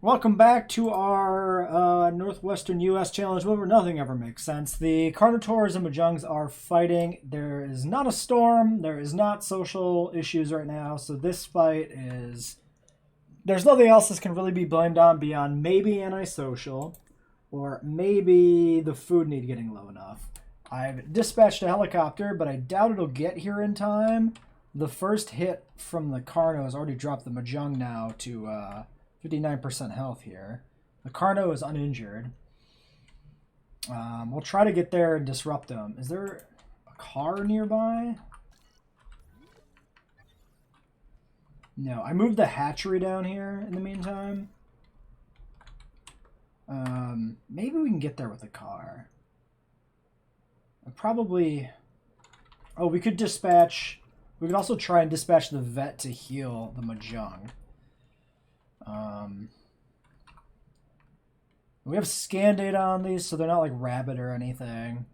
Welcome back to our Northwestern U.S. challenge where nothing ever makes sense. The Carnotaurs and Mahjungs are fighting. There is not a storm. There is not social issues right now. So this fight is... There's nothing else this can really be blamed on beyond maybe antisocial or maybe the food need getting low enough. I've dispatched a helicopter, but I doubt it'll get here in time. The first hit from the Carno has already dropped the Mahjong now to... 59% health here. The Carno is uninjured. We'll try to get there and disrupt them. Is there a car nearby? No, I moved the hatchery down here in the meantime. Maybe we can get there with a car. Probably... Oh, we could dispatch... We could also try and dispatch the vet to heal the Mahjong. We have scan data on these, so they're not like rabid or anything.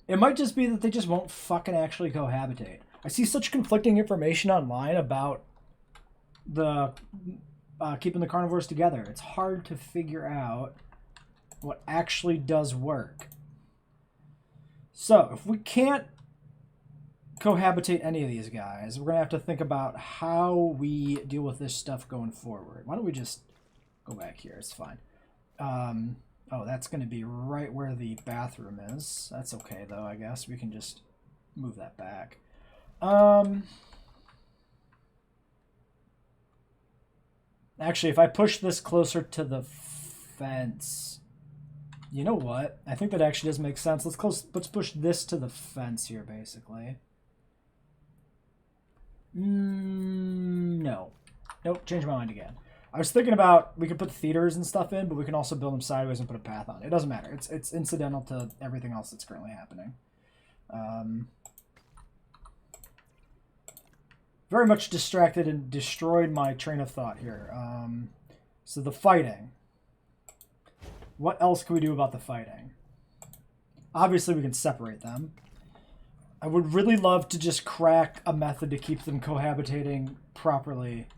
It might just be that they just won't fucking actually cohabitate. I see such conflicting information online about the keeping the carnivores together. It's hard to figure out what actually does work. So, if we can't cohabitate any of these guys, we're going to have to think about how we deal with this stuff going forward. Why don't we just go back here? It's fine. Oh, that's going to be right where the bathroom is. That's okay, though, I guess. We can just move that back. Actually, if I push this closer to the fence... You know what? I think that actually does make sense. Let's push this to the fence here, basically. No. Nope, change my mind again. I was thinking about we could put theaters and stuff in, but we can also build them sideways and put a path on. It doesn't matter. It's incidental to everything else that's currently happening. Very much distracted and destroyed my train of thought here. So the fighting. What else can we do about the fighting? Obviously, we can separate them. I would really love to just crack a method to keep them cohabitating properly.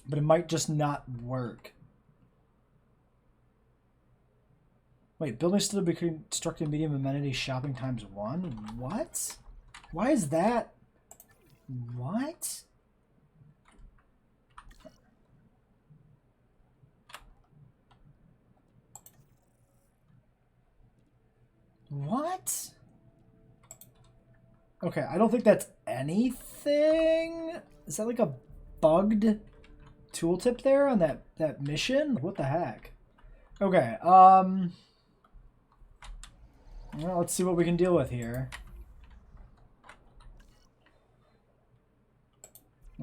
But it might just not work. Wait, building still be constructed medium amenity shopping times 1? What? Why is that? What? What? Okay, I don't think that's anything. Is that like a bugged tooltip there on that mission? What the heck? Okay, well, let's see what we can deal with here.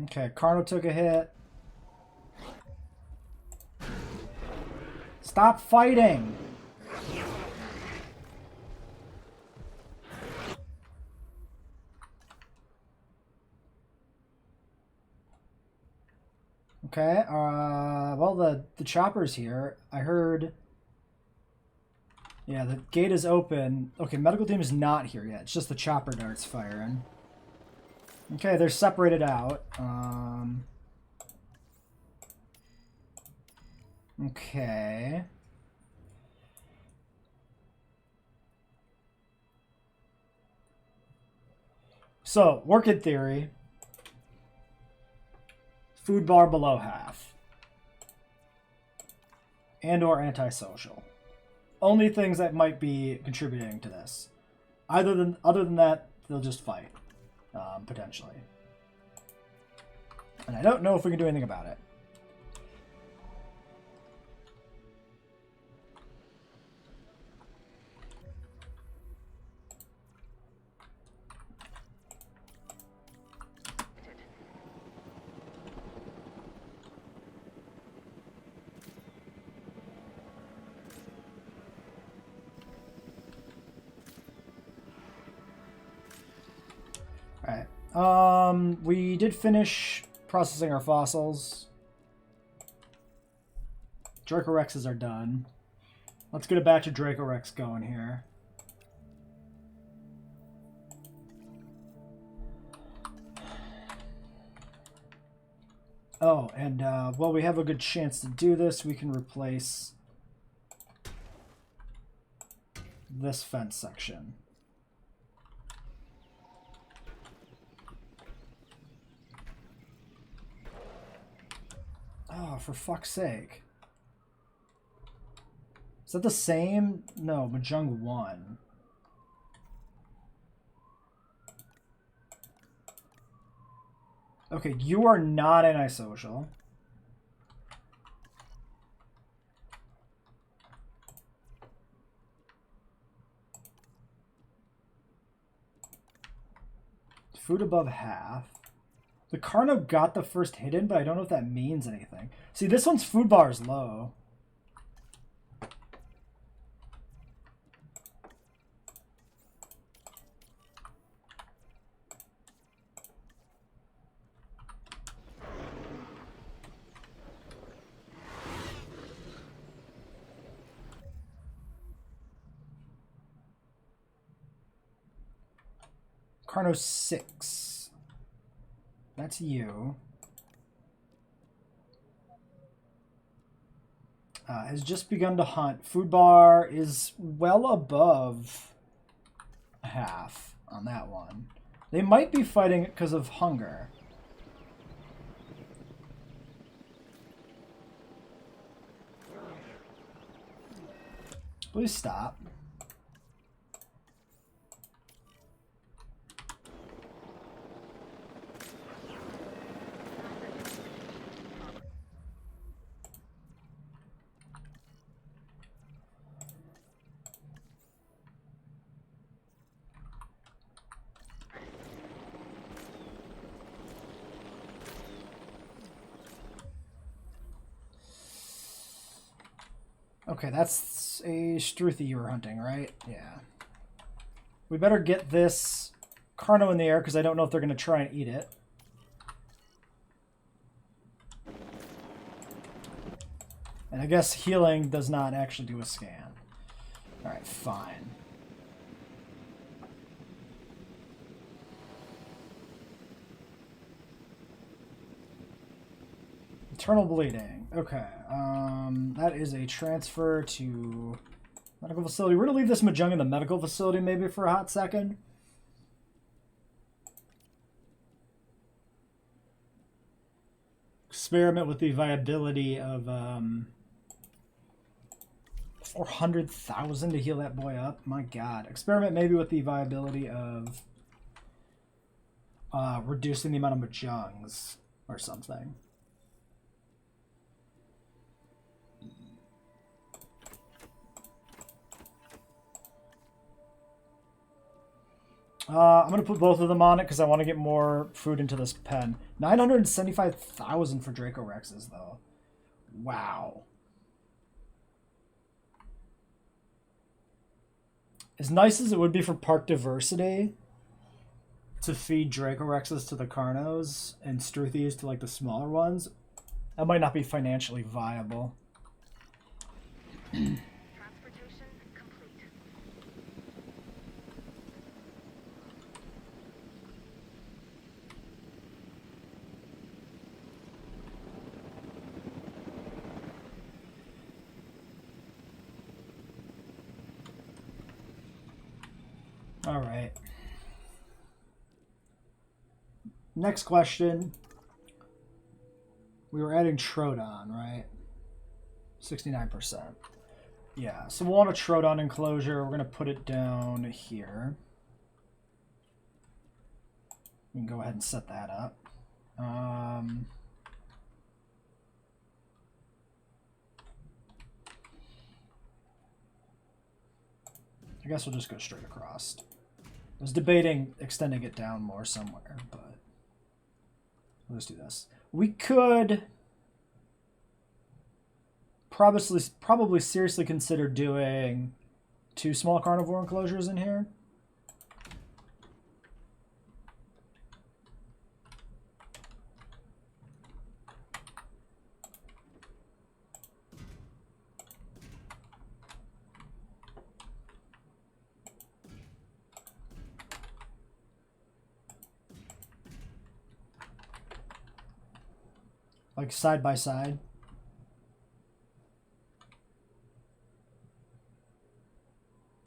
Okay, Carno took a hit. Stop fighting! Okay, well, the chopper's here. I heard... Yeah, the gate is open. Okay, medical team is not here yet. It's just the chopper darts firing. Okay, they're separated out. Okay. So, work in theory. Food bar below half. And or antisocial. Only things that might be contributing to this. Other than that, they'll just fight. Potentially. And I don't know if we can do anything about it. Alright. We did finish processing our fossils. Dracorexes are done. Let's get a batch of Dracorex going here. Oh, and while we have a good chance to do this, we can replace this fence section. Oh, for fuck's sake. Is that the same? No, Mahjong 1. Okay, you are not antisocial. Food above half. The Carno got the first hidden, but I don't know if that means anything. See, this one's food bar is low. Carno 6. That's you. Has just begun to hunt. Food bar is well above half on that one. They might be fighting because of hunger. Please stop. Okay, that's a Struthy you were hunting, right? Yeah. We better get this Carno in the air because I don't know if they're going to try and eat it. And I guess healing does not actually do a scan. Alright, fine. Eternal bleeding. Okay. That is a transfer to medical facility. We're going to leave this Mahjong in the medical facility maybe for a hot second. Experiment with the viability of 400,000 to heal that boy up. My god. Experiment maybe with the viability of reducing the amount of Mahjongs or something. I'm going to put both of them on it because I want to get more food into this pen. 975,000 for Dracorexes, though. Wow. As nice as it would be for park diversity to feed Dracorexes to the Carnos and Struthies to, like, the smaller ones, that might not be financially viable. All right. Next question. We were adding Troodon, right? 69%. Yeah, so we'll want a Troodon enclosure. We're going to put it down here. We can go ahead and set that up. I guess we'll just go straight across. I was debating extending it down more somewhere, but we'll just do this. We could probably seriously consider doing 2 small carnivore enclosures in here. Like side by side.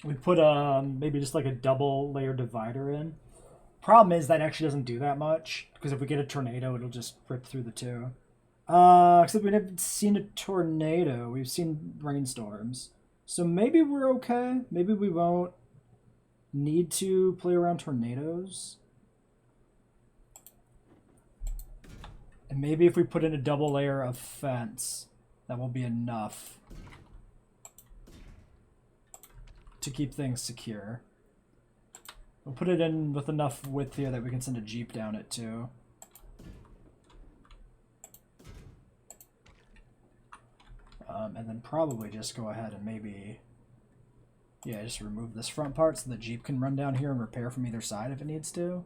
We put maybe just like a double layer divider in. Problem is that actually doesn't do that much, because if we get a tornado, it'll just rip through the two. Except we haven't seen a tornado. We've seen rainstorms. So maybe we're okay. Maybe we won't need to play around tornadoes. And maybe if we put in a double layer of fence, that will be enough to keep things secure. We'll put it in with enough width here that we can send a Jeep down it too. And then probably just go ahead and maybe, yeah, just remove this front part so the Jeep can run down here and repair from either side if it needs to.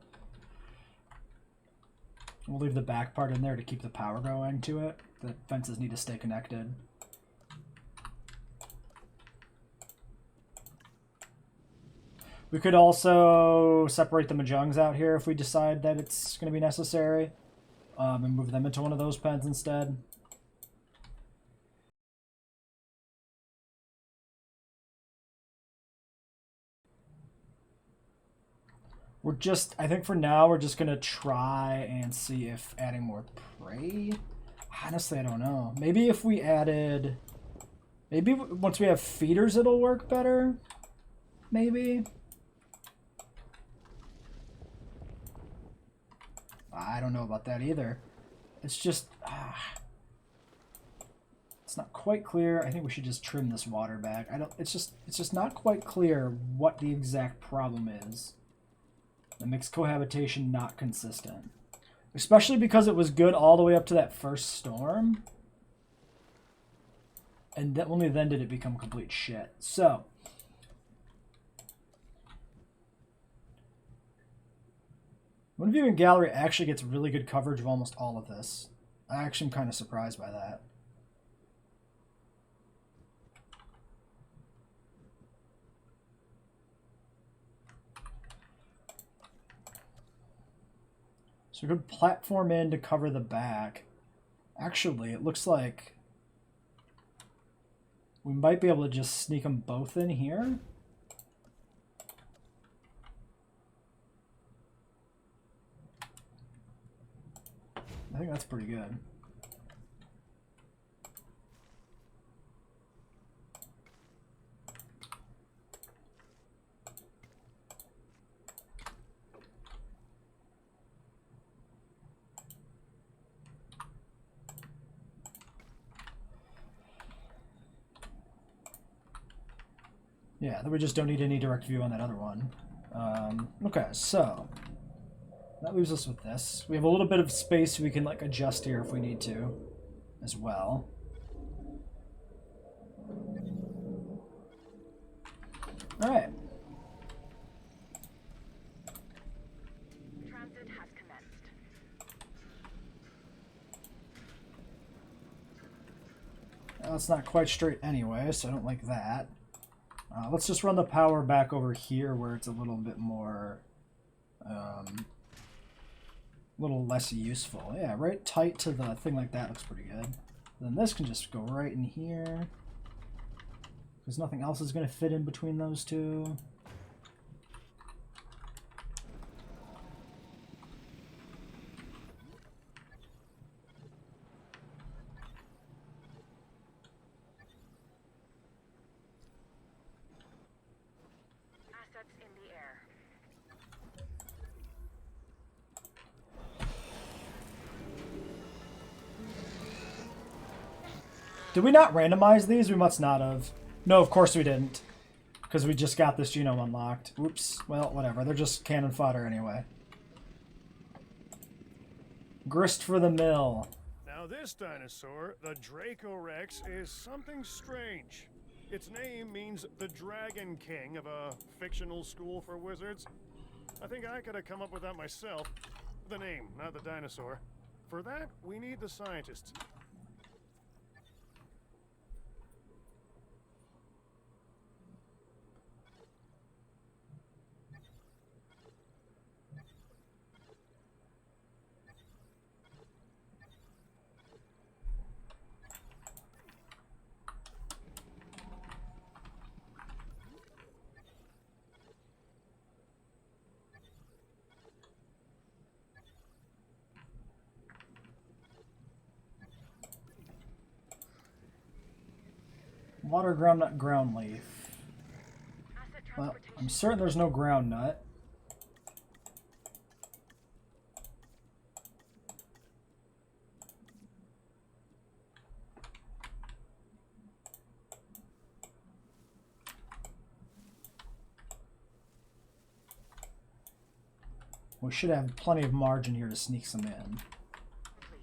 We'll leave the back part in there to keep the power going to it. The fences need to stay connected. We could also separate the Mahjongs out here if we decide that it's going to be necessary, and move them into one of those pens instead. We're just, I think for now, we're just going to try and see if adding more prey. Honestly, I don't know. Maybe if we added, maybe once we have feeders, it'll work better. Maybe. I don't know about that either. It's just, it's not quite clear. I think we should just trim this water back. It's just not quite clear what the exact problem is. The mixed cohabitation not consistent. Especially because it was good all the way up to that first storm. And that only then did it become complete shit. So, One View in Gallery actually gets really good coverage of almost all of this. I actually am kind of surprised by that. So we could platform in to cover the back. Actually, it looks like we might be able to just sneak them both in here. I think that's pretty good. Yeah, then we just don't need any direct view on that other one. Okay, so that leaves us with this. We have a little bit of space we can like adjust here if we need to as well. All right. Transit has commenced. Well, it's not quite straight anyway, so I don't like that. Let's just run the power back over here where it's a little bit more, a little less useful. Yeah, right tight to the thing like that looks pretty good. Then this can just go right in here, because nothing else is going to fit in between those two. Assets in the air. Did we not randomize these? We must not have. No, of course we didn't. Because we just got this genome unlocked. Oops. Well, whatever. They're just cannon fodder anyway. Grist for the mill. Now this dinosaur, the Dracorex, is something strange. Its name means the Dragon King of a fictional school for wizards. I think I could have come up with that myself. The name, not the dinosaur. For that, we need the scientists. Water ground nut, ground leaf. Asset Well, transportation. I'm certain there's no ground nut. We should have plenty of margin here to sneak some in. Complete.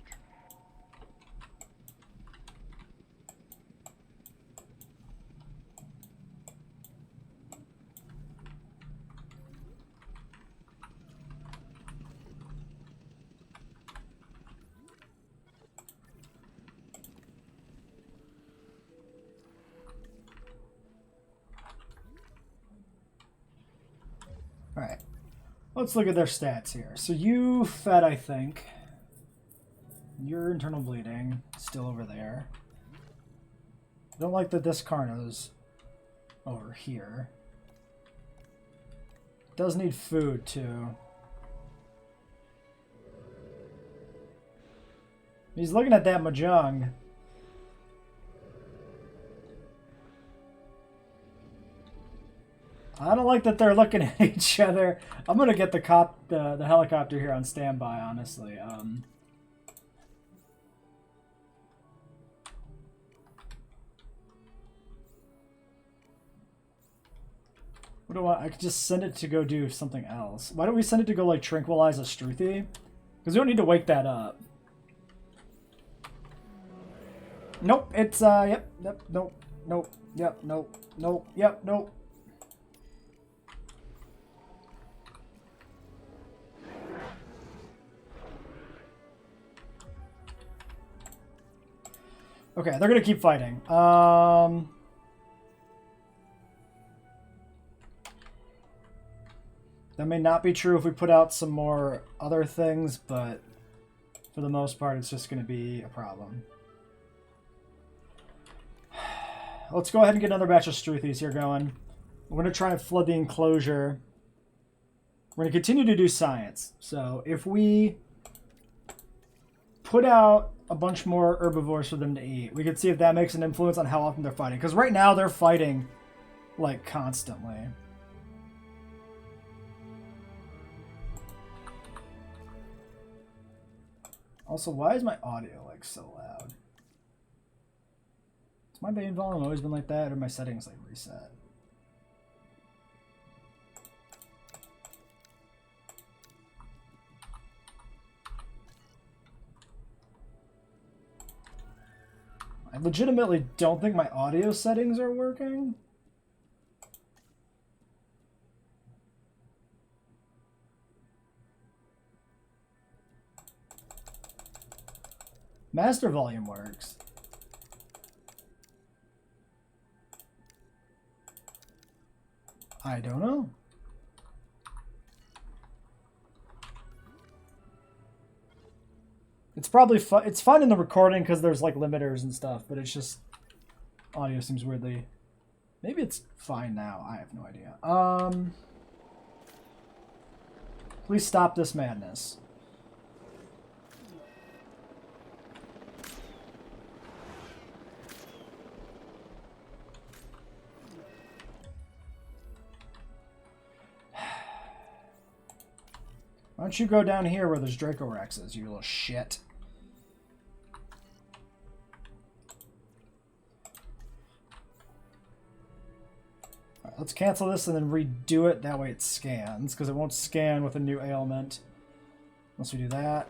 Alright. Let's look at their stats here. So you fed, I think. Your internal bleeding, still over there. I don't like that this Carno's over here. Does need food, too. He's looking at that Mahjong. I don't like that they're looking at each other. I'm gonna get the helicopter here on standby, honestly. What do I could just send it to go do something else. Why don't we send it to go like tranquilize a Struthy? Because we don't need to wake that up. Nope, it's yep, nope, yep, nope, yep, nope. Okay, they're gonna keep fighting. That may not be true if we put out some more other things, but for the most part, it's just gonna be a problem. Let's go ahead and get another batch of Struthies here going. We're gonna try and flood the enclosure. We're gonna continue to do science. So if we put out a bunch more herbivores for them to eat, we can see if that makes an influence on how often they're fighting. Because right now they're fighting like constantly. Also, why is my audio like so loud? Has my main volume always been like that, or my settings like reset? I legitimately don't think my audio settings are working. Master volume works. I don't know. It's probably fun. It's fun in the recording because there's like limiters and stuff, but it's just audio seems weirdly. Maybe it's fine now. I have no idea. Please stop this madness. Why don't you go down here where there's Dracorexes, you little shit? Alright, let's cancel this and then redo it. That way it scans, because it won't scan with a new ailment. Once we do that.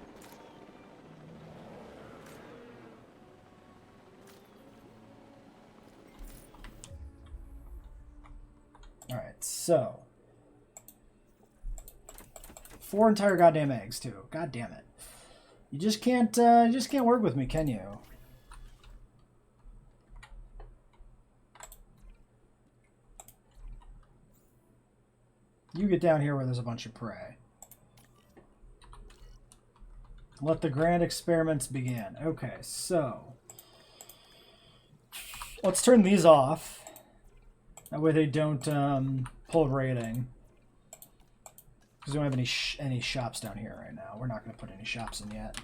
Alright, so 4 entire goddamn eggs too. God damn it. You just can't work with me, can you? You get down here where there's a bunch of prey. Let the grand experiments begin. Okay, so let's turn these off. That way they don't pull rating. Because we don't have any shops down here right now. We're not going to put any shops in yet.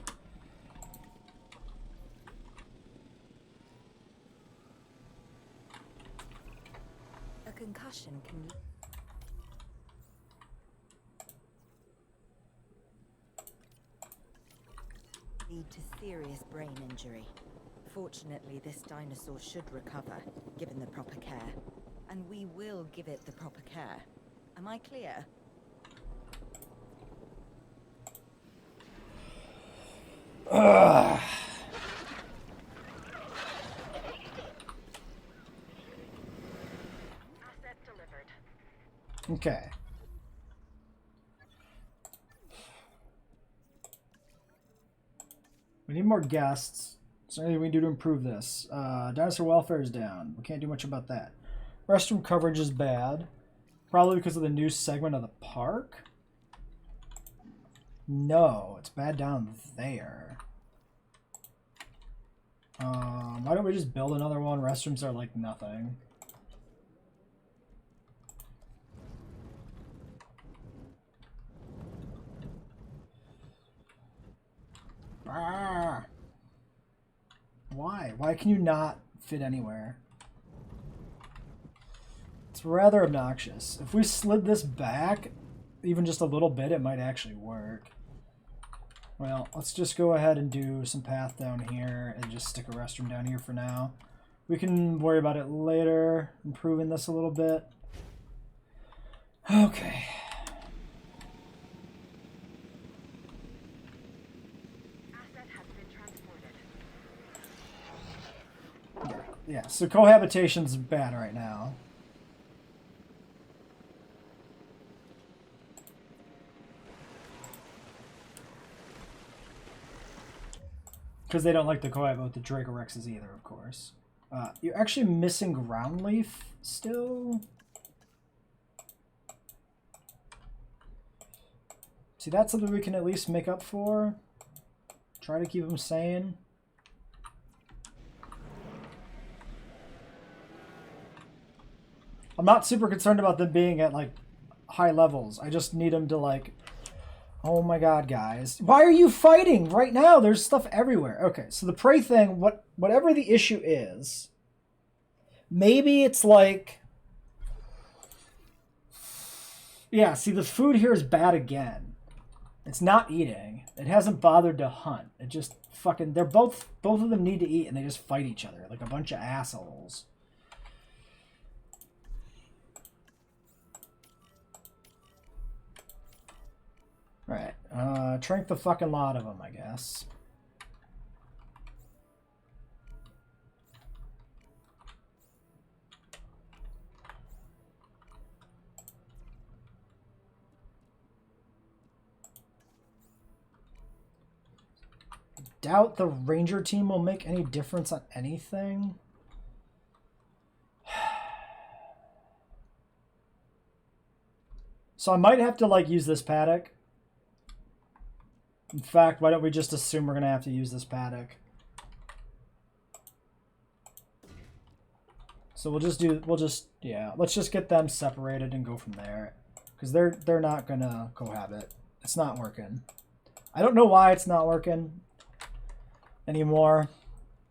concussion can lead to serious brain injury. Fortunately, this dinosaur should recover, given the proper care. And we will give it the proper care. Am I clear? Ugh. Asset delivered. Okay. We need more guests. Is there anything we can do to improve this? Dinosaur welfare is down. We can't do much about that. Restroom coverage is bad. Probably because of the new segment of the park? No, it's bad down there. Why don't we just build another one? Restrooms are like nothing. Ah. Why? Why can you not fit anywhere? It's rather obnoxious. If we slid this back even just a little bit, it might actually work. Well, let's just go ahead and do some path down here and just stick a restroom down here for now. We can worry about it later, improving this a little bit. Okay. Asset has been transported. Yeah, so cohabitation's bad right now. Because they don't like to cohabit with the Dracorexes either, of course. You're actually missing ground leaf still. See, that's something we can at least make up for. Try to keep them sane. I'm not super concerned about them being at, like, high levels. I just need them to, like... Oh my god, guys. Why are you fighting right now? There's stuff everywhere. Okay, so the prey thing, whatever the issue is, maybe it's like... Yeah, see, the food here is bad again. It's not eating. It hasn't bothered to hunt. It just fucking... They're both of them need to eat, and they just fight each other like a bunch of assholes. Alright, trank the fucking lot of them, I guess. Doubt the ranger team will make any difference on anything. So I might have to, like, use this paddock. In fact, why don't we just assume we're going to have to use this paddock? So let's just get them separated and go from there. Because they're not going to cohabit. It's not working. I don't know why it's not working anymore.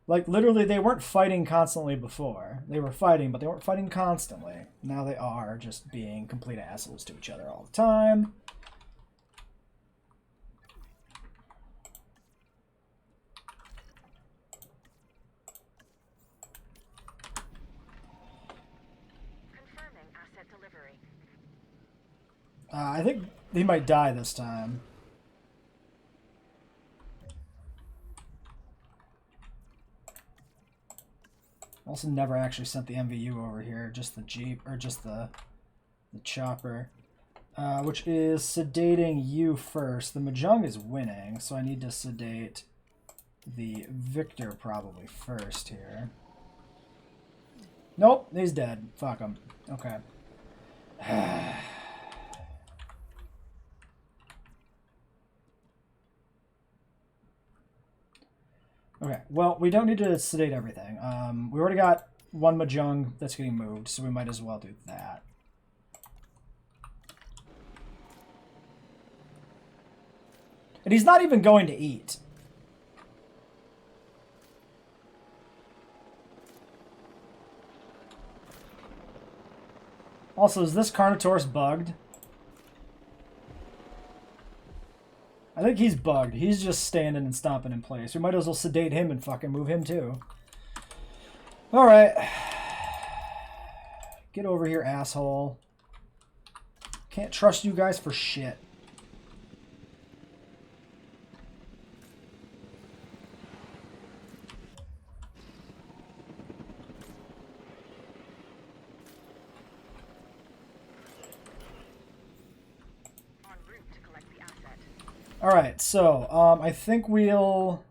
Like, literally, they weren't fighting constantly before. They were fighting, but they weren't fighting constantly. Now they are just being complete assholes to each other all the time. I think he might die this time. Also never actually sent the MVU over here, just the Jeep, or just the chopper. Which is sedating you first. The Mahjong is winning, so I need to sedate the Victor probably first here. Nope, he's dead. Fuck him. Okay. Okay, well, we don't need to sedate everything. We already got one Mahjong that's getting moved, so we might as well do that. And he's not even going to eat. Also, is this Carnotaurs bugged? I think he's bugged. He's just standing and stomping in place. We might as well sedate him and fucking move him too. Alright. Get over here, asshole. Can't trust you guys for shit. En route to collect the asset. Alright, so, I think we'll...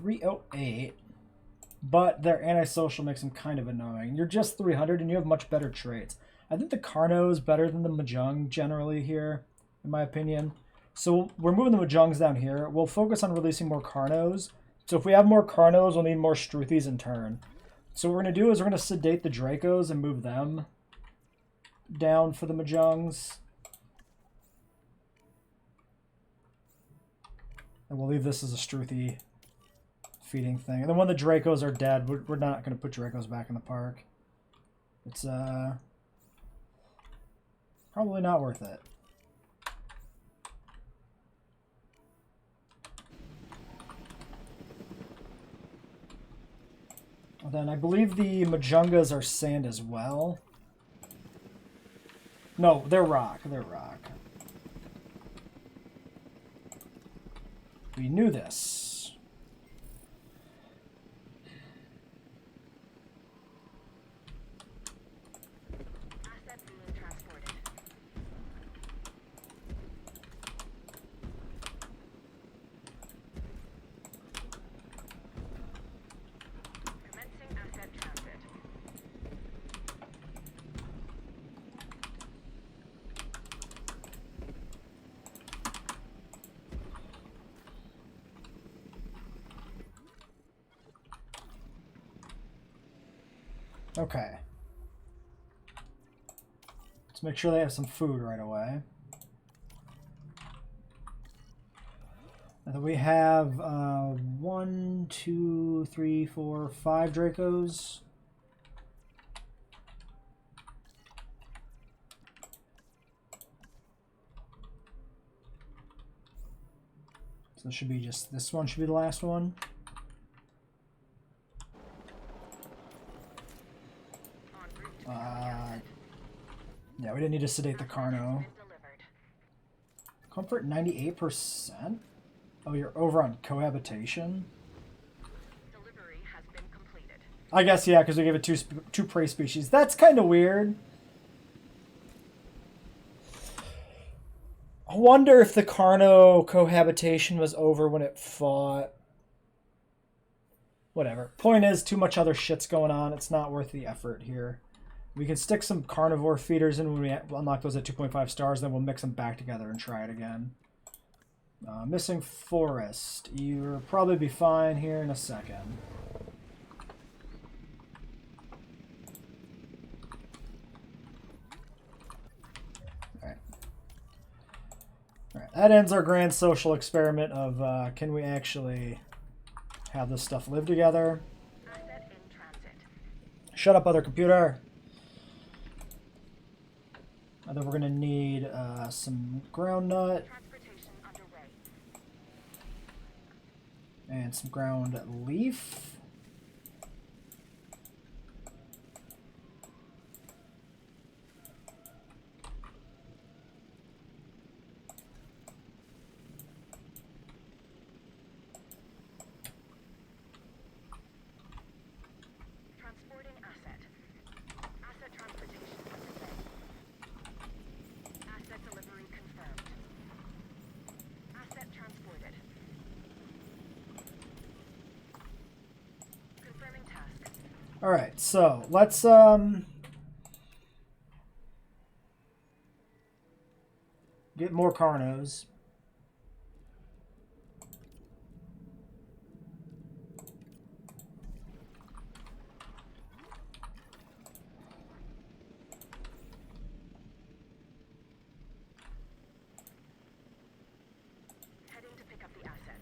$308, but their antisocial makes them kind of annoying. You're just 300 and you have much better traits. I think the Carno is better than the Mahjong generally here, in my opinion. So we're moving the Mahjongs down here. We'll focus on releasing more Carnos. So if we have more Carnos, we'll need more Struthies in turn. So what we're going to do is we're going to sedate the Dracos and move them down for the Mahjongs. And we'll leave this as a Struthi feeding thing. And then when the Dracos are dead, we're not going to put Dracos back in the park. It's probably not worth it. And then I believe the Mahjungas are sand as well. No, they're rock. They're rock. We knew this. Asset being transported. Commencing asset transit. Okay. Let's make sure they have some food right away. And then we have 1, 2, 3, 4, 5 Dracos. So it should be just this one should be the last one. Yeah, we didn't need to sedate the Carno. Comfort 98%? Oh, you're over on cohabitation? Delivery has been completed. I guess, yeah, because we gave it two prey species. That's kind of weird. I wonder if the Carno cohabitation was over when it fought. Whatever. Point is, too much other shit's going on. It's not worth the effort here. We can stick some carnivore feeders in when we unlock those at 2.5 stars, then we'll mix them back together and try it again. Missing forest. You'll probably be fine here in a second. Alright. Alright, that ends our grand social experiment of can we actually have this stuff live together? Asset in transit. Shut up, other computer! And then we're going to need some ground nut Transportation underway. and some ground leaf. Transporting asset. Asset transportation underway. Asset delivery confirmed. Asset transported. Confirming task. All right, so let's get more Carnos. Heading to pick up the asset.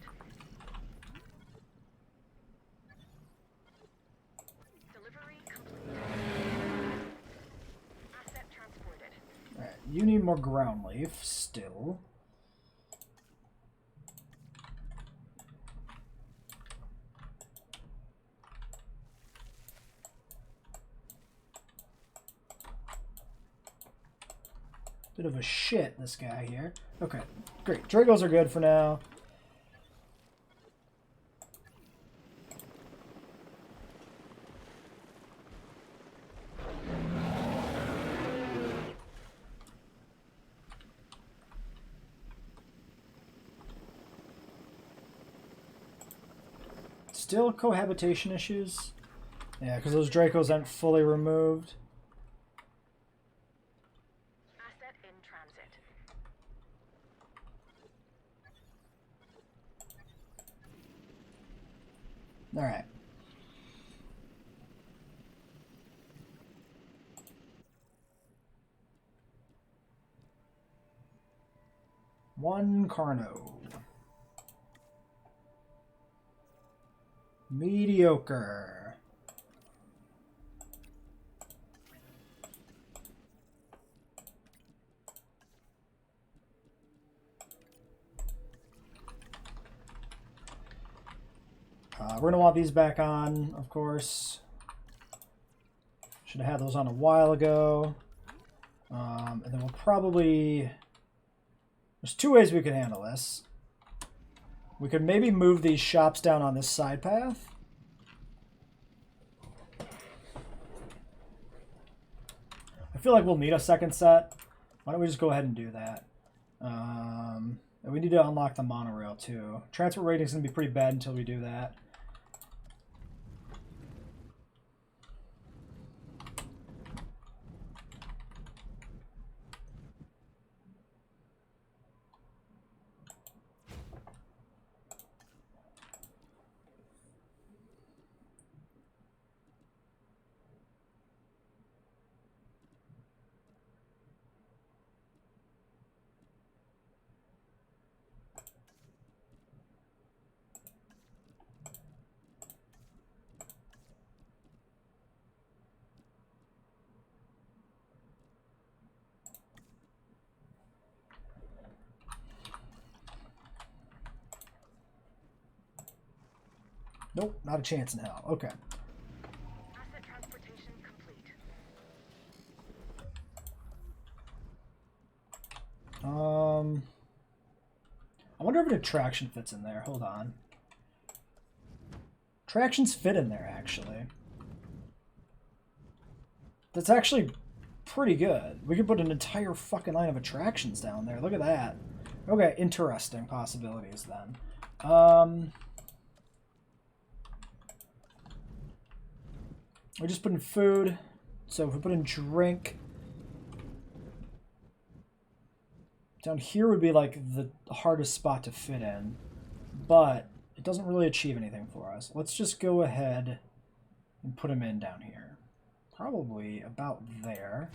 you need more ground leaf still. Bit of a shit, this guy here. Okay, great. Dragos are good for now. Still cohabitation issues? Yeah, because those Dracos aren't fully removed. Asset in transit. Alright. One Carno. Mediocre. We're going to want these back on, of course. Should have had those on a while ago. And then we'll probably... There's two ways we could handle this. We could maybe move these shops down on this side path. I feel like we'll need a second set. Why don't we just go ahead and do that? And we need to unlock the monorail too. Transport rating is going to be pretty bad until we do that. Nope, not a chance in hell. Okay. Asset transportation complete. I wonder if an attraction fits in there. Hold on. Attractions fit in there, actually. That's actually pretty good. We could put an entire fucking line of attractions down there. Look at that. Okay, interesting possibilities then. We just put in food. So if we put in drink, down here would be like the hardest spot to fit in, but it doesn't really achieve anything for us. Let's just go ahead and put them in down here. Probably about there.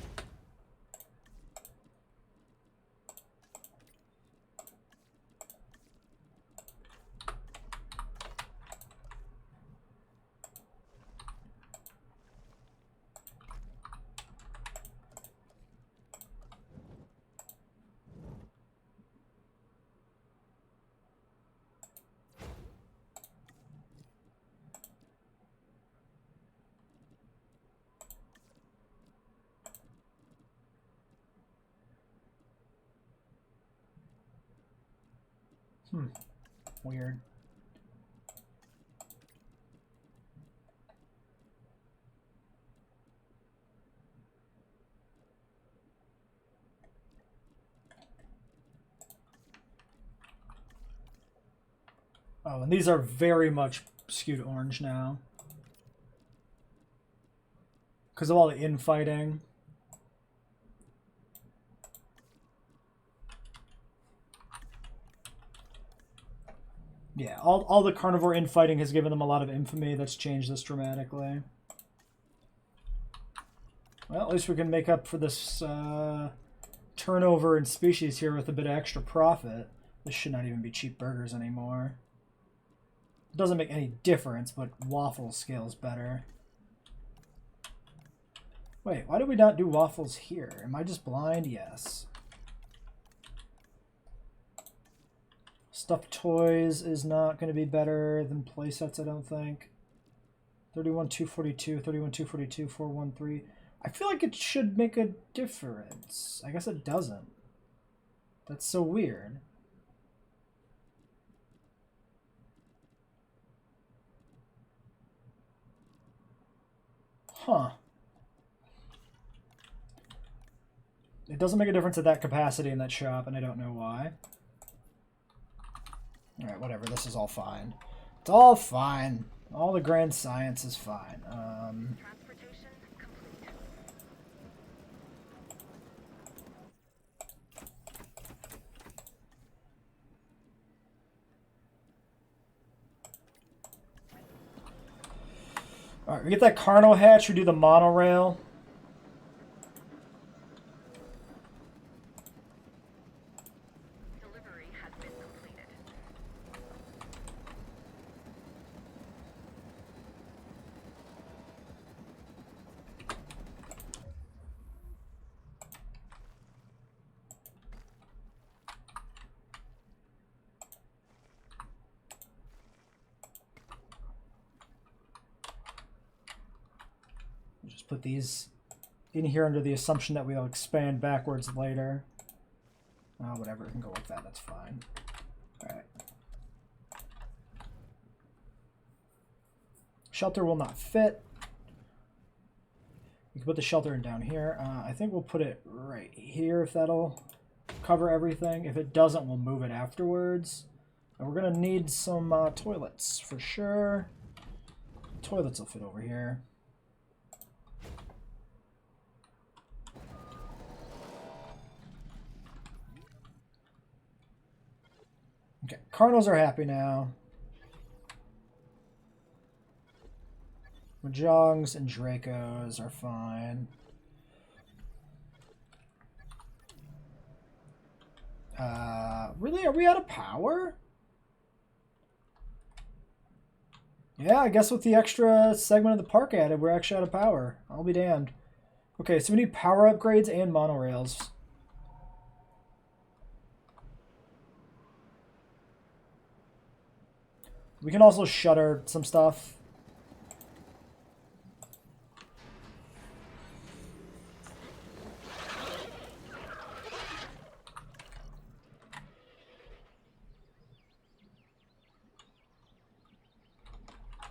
Weird. Oh, and these are very much skewed orange now. Because of all the infighting. Yeah, all the carnivore infighting has given them a lot of infamy. That's changed this dramatically. Well, at least we can make up for this turnover in species here with a bit of extra profit. This should not even be cheap burgers anymore. It doesn't make any difference, but waffle scales better. Wait, why did we not do waffles here? Am I just blind? Yes. Stuffed toys is not going to be better than playsets, I don't think. 31,242, 31,242, 413. I feel like it should make a difference. I guess it doesn't. That's so weird. Huh. It doesn't make a difference at that capacity in that shop, and I don't know why. Alright, whatever. This is all fine. It's all fine. All the grand science is fine. Transportation complete. Alright, we get that Carno hatch, we do the monorail. Delivery has been completed. Just put these in here under the assumption that we'll expand backwards later. Whatever, it can go like that, that's fine. Alright. Shelter will not fit. We can put the shelter in down here. I think we'll put it right here if that'll cover everything. If it doesn't, we'll move it afterwards. And we're going to need some toilets for sure. Toilets will fit over here. Okay, Carnos are happy now. Majongs and Dracos are fine. Really? Are we out of power? Yeah, I guess with the extra segment of the park added, we're actually out of power. I'll be damned. Okay, so we need power upgrades and monorails. We can also shutter some stuff.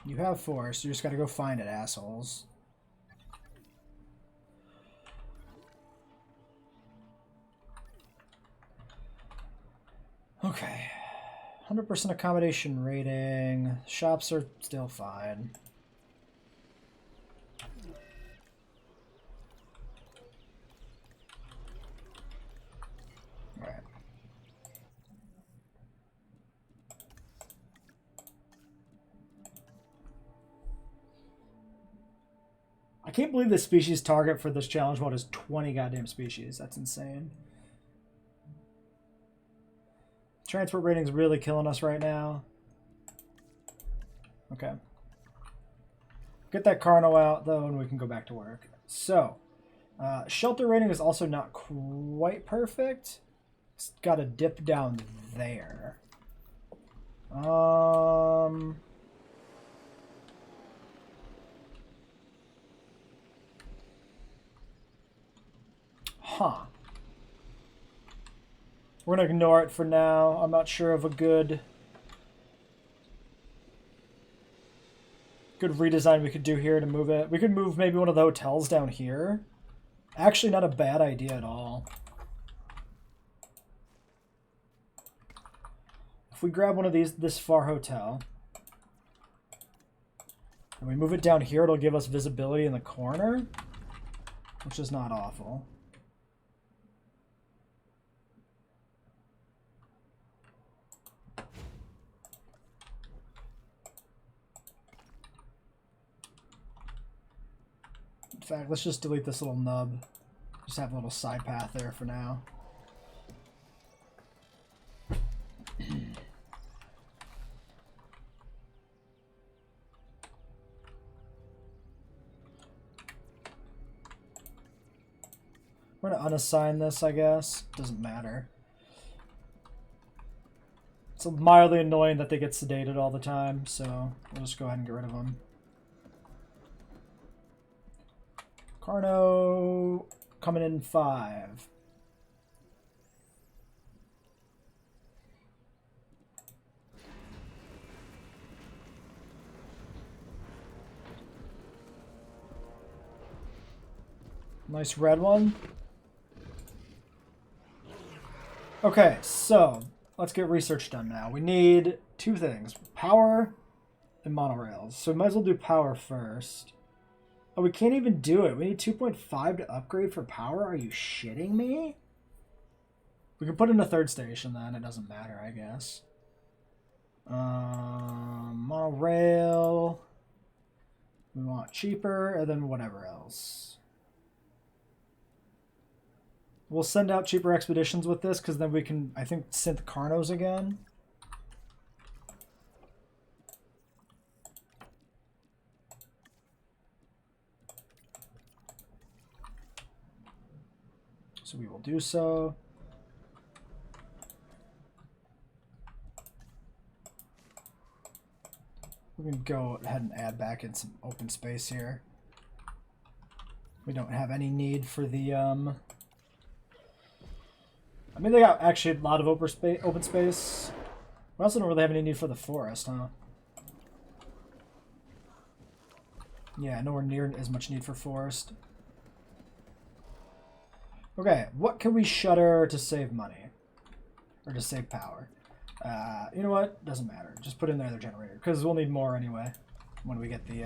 You have force, you just gotta go find it, assholes. Okay. 100% accommodation rating. Shops are still fine. Alright. I can't believe the species target for this challenge mode is 20 goddamn species. That's insane. Transport rating's really killing us right now. Okay. Get that Carno out, though, and we can go back to work. So, shelter rating is also not quite perfect. It's got a dip down there. Huh. We're going to ignore it for now. I'm not sure of a good redesign we could do here to move it. We could move maybe one of the hotels down here. Actually, not a bad idea at all. If we grab one of these, this far hotel, and we move it down here, it'll give us visibility in the corner, which is not awful. In fact, let's just delete this little nub. Just have a little side path there for now. We're going to unassign this, I guess. Doesn't matter. It's mildly annoying that they get sedated all the time, so we'll just go ahead and get rid of them. Carno coming in 5. Nice red one. Okay, so let's get research done now. We need 2 things. Power and monorails. So we might as well do power first. Oh, we can't even do it. We need 2.5 to upgrade for power? Are you shitting me? We can put in a 3rd station then. It doesn't matter, I guess. Monorail. We want cheaper, and then whatever else. We'll send out cheaper expeditions with this, because then we can, I think, synth Carnos again. So we will do so. We can go ahead and add back in some open space here. We don't have any need for the, I mean, they got actually a lot of open space. We also don't really have any need for the forest, huh? Yeah, nowhere near as much need for forest. Okay, what can we shutter to save money? Or to save power? You know what? Doesn't matter. Just put in there the generator, because we'll need more anyway when we get the,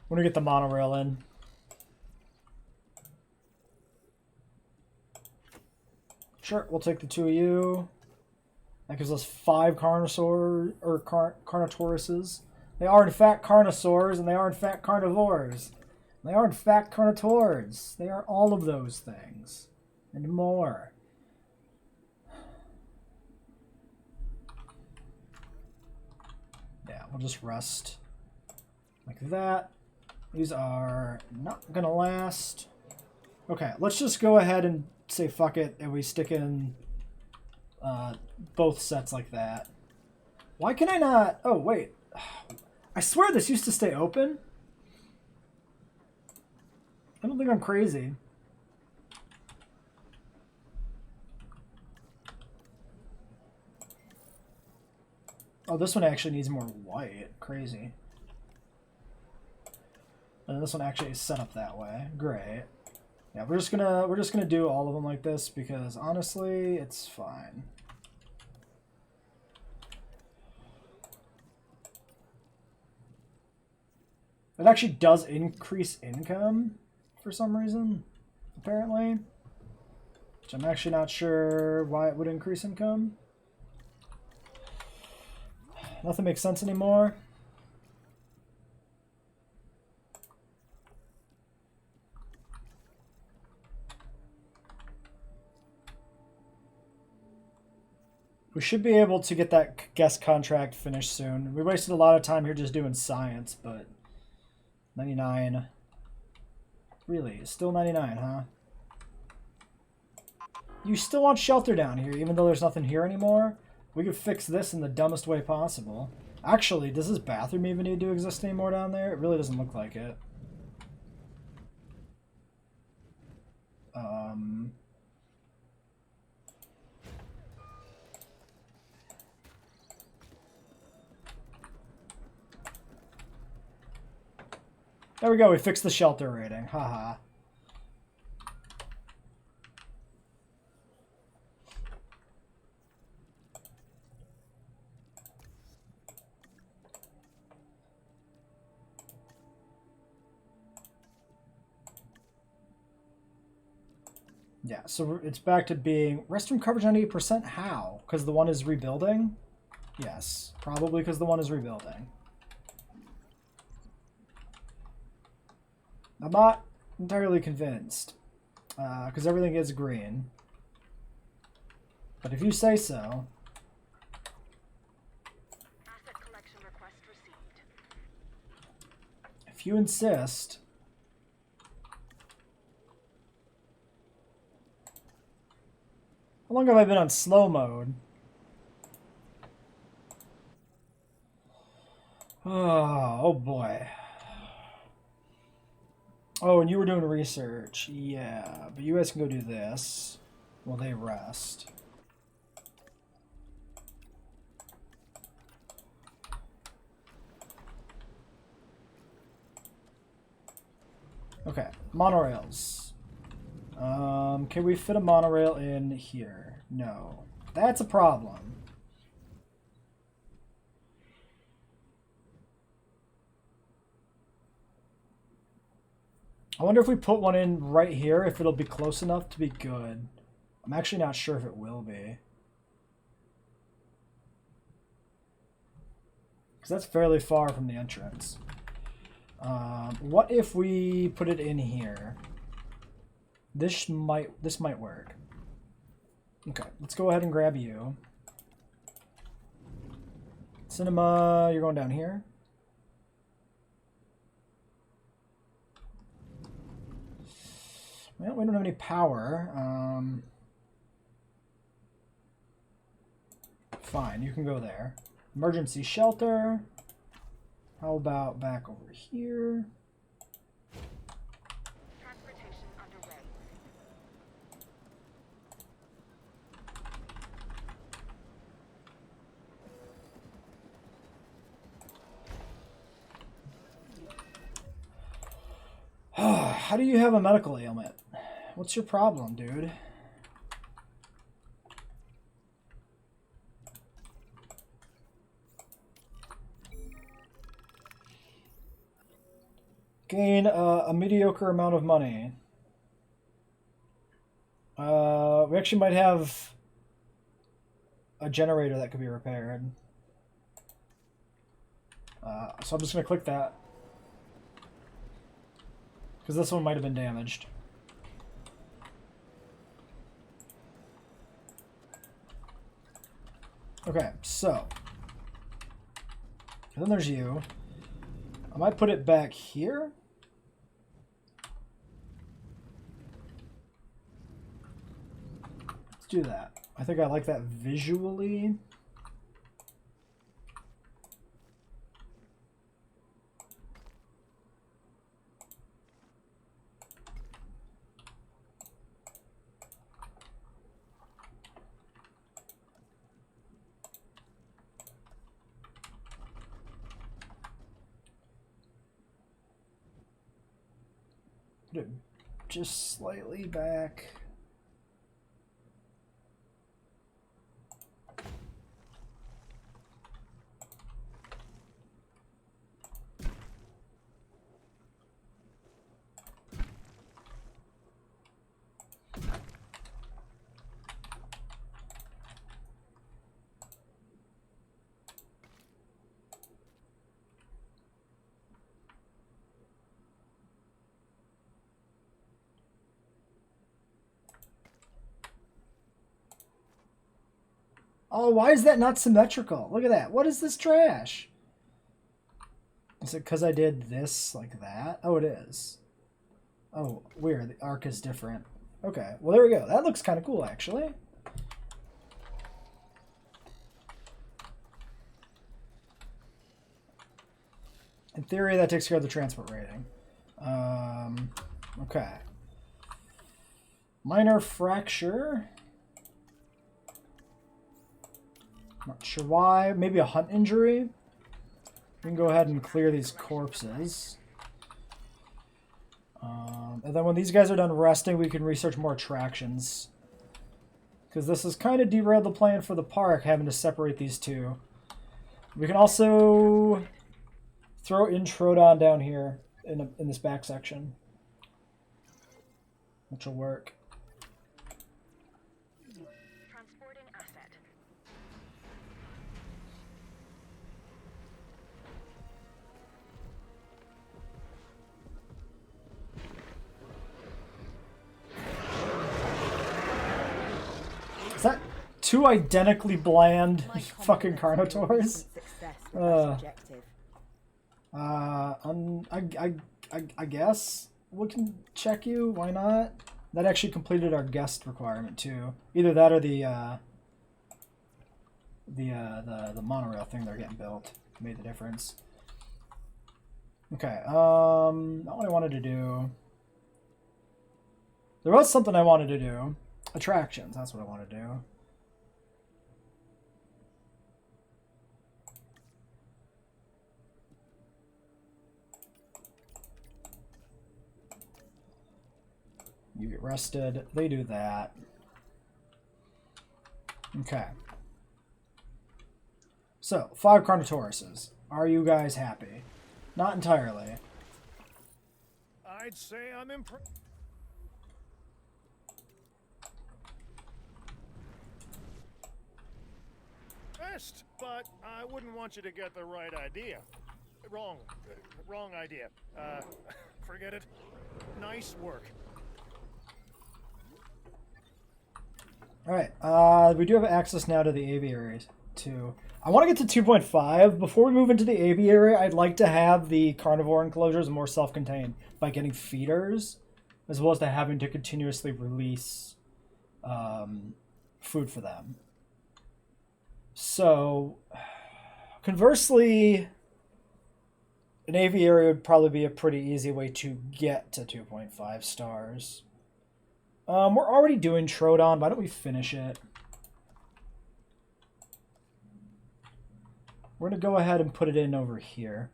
when we get the monorail in. Sure, we'll take the 2 of you. That gives us 5 Carnosaur or Carnotauruses. They are in fact Carnosaurs, and they are in fact carnivores. They are in fact Carnotaurs. They are all of those things and more. Yeah, we'll just rest like that. These are not gonna last. Okay, let's just go ahead and say fuck it, and we stick in both sets like that. Why can I not? Oh, wait. I swear this used to stay open. I don't think I'm crazy. Oh, this one actually needs more white. Crazy. And this one actually is set up that way. Great. Yeah, we're just gonna do all of them like this because honestly, it's fine. It actually does increase income for some reason, apparently. Which I'm actually not sure why it would increase income. Nothing makes sense anymore. We should be able to get that guest contract finished soon. We wasted a lot of time here just doing science, but 99. Really? Still 99, huh? You still want shelter down here, even though there's nothing here anymore? We could fix this in the dumbest way possible. Actually, does this bathroom even need to exist anymore down there? It really doesn't look like it. There we go, we fixed the shelter rating. Haha. Yeah, so it's back to being restroom coverage 98%. How? Because the one is rebuilding? Yes, probably because the one is rebuilding. I'm not entirely convinced. Because everything is green. But if you say so. Asset collection request received. If you insist. How long have I been on slow mode? Oh boy. Oh, and you were doing research. Yeah, but you guys can go do this while they rest. Okay, monorails. Can we fit a monorail in here? No. That's a problem. I wonder if we put one in right here, if it'll be close enough to be good. I'm actually not sure if it will be. Because that's fairly far from the entrance. What if we put it in here? This might work. Okay, let's go ahead and grab you. Cinema, you're going down here. Well, we don't have any power. Fine, you can go there. Emergency shelter. How about back over here? Transportation underway. How do you have a medical ailment? What's your problem, dude? Gain a mediocre amount of money. We actually might have a generator that could be repaired. So I'm just going to click that. Because this one might have been damaged. Okay, so. And then there's you. I might put it back here. Let's do that. I think I like that visually. Put it just slightly back. Oh, why is that not symmetrical? Look at that. What is this trash? Is it because I did this like that? Oh, it is. Oh, weird. The arc is different. Okay, well, there we go. That looks kind of cool, actually. In theory, that takes care of the transport rating. Okay. Minor fracture. Not sure why. Maybe a hunt injury. We can go ahead and clear these corpses. And then when these guys are done resting, we can research more attractions. Because this has kind of derailed the plan for the park, having to separate these two. We can also throw in Troodon down here in this back section. Which will work. Transporting asset. two identically bland My fucking compliments on your Carnotaurs. recent success with that objective. I guess we can check you. Why not? That actually completed our guest requirement too. Either that or the monorail thing they're getting built made the difference. Okay. Not what I wanted to do. There was something I wanted to do. Attractions. That's what I want to do. You get rested. They do that. Okay. So, 5 Carnotauruses. Are you guys happy? Not entirely. I'd say I'm impressed. But I wouldn't want you to get the right idea. Wrong idea. Forget it. Nice work. Alright, we do have access now to the aviary too. I want to get to 2.5. Before we move into the aviary, I'd like to have the carnivore enclosures more self-contained by getting feeders, as well as to having to continuously release food for them. So, conversely, an aviary would probably be a pretty easy way to get to 2.5 stars. We're already doing Troodon. Why don't we finish it? We're going to go ahead and put it in over here.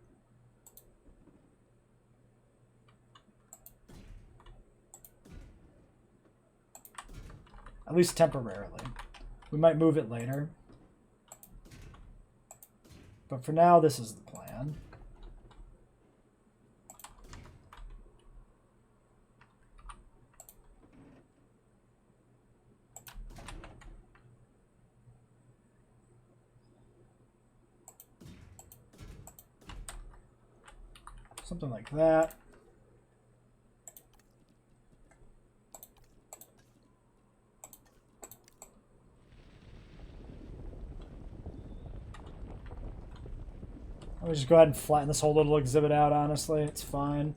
At least temporarily. We might move it later. But for now, this is the plan. Something like that. I'll just go ahead and flatten this whole little exhibit out, honestly. It's fine.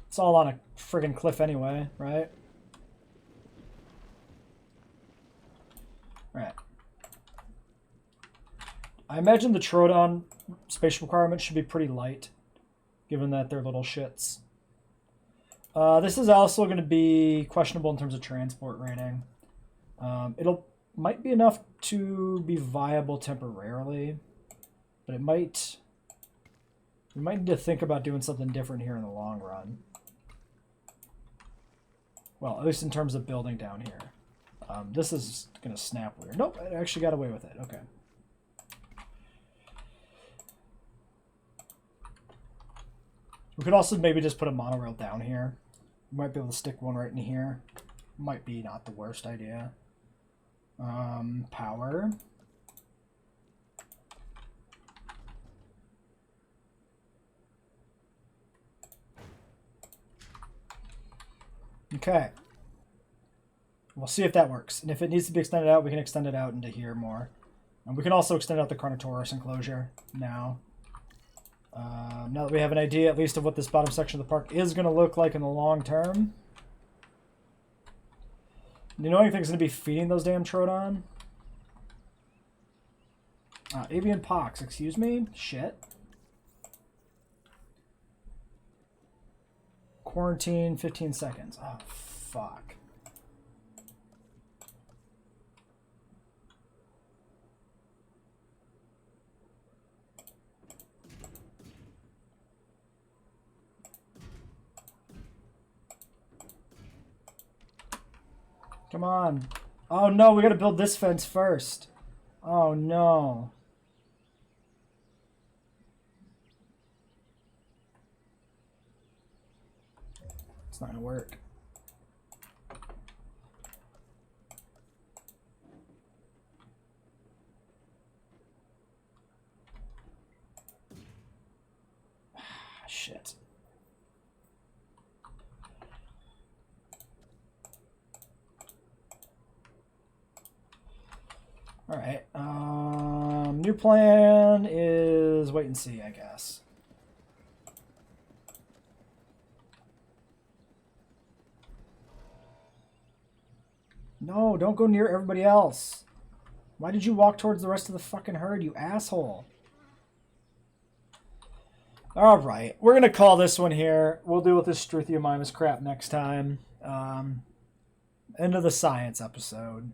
It's all on a friggin' cliff anyway, right? Right. I imagine the Troodon space requirements should be pretty light, given that they're little shits. This is also going to be questionable in terms of transport rating. Might be enough to be viable temporarily, but we might need to think about doing something different here in the long run. Well, at least in terms of building down here. This is going to snap weird. Nope, I actually got away with it. Okay. We could also maybe just put a monorail down here. We might be able to stick one right in here. Might be not the worst idea. Power. Okay. We'll see if that works. And if it needs to be extended out, we can extend it out into here more. And we can also extend out the Carnotaurs enclosure now. Now that we have an idea, at least, of what this bottom section of the park is going to look like in the long term. You know anything's going to be feeding those damn Troodon? Avian pox, excuse me? Shit. Quarantine, 15 seconds. Oh, fuck. Come on. Oh no, we gotta build this fence first. Oh no. It's not gonna work. Shit. Alright. New plan is wait and see, I guess. No, don't go near everybody else. Why did you walk towards the rest of the fucking herd, you asshole? Alright, we're going to call this one here. We'll deal with this Struthiomimus crap next time. End of the science episode.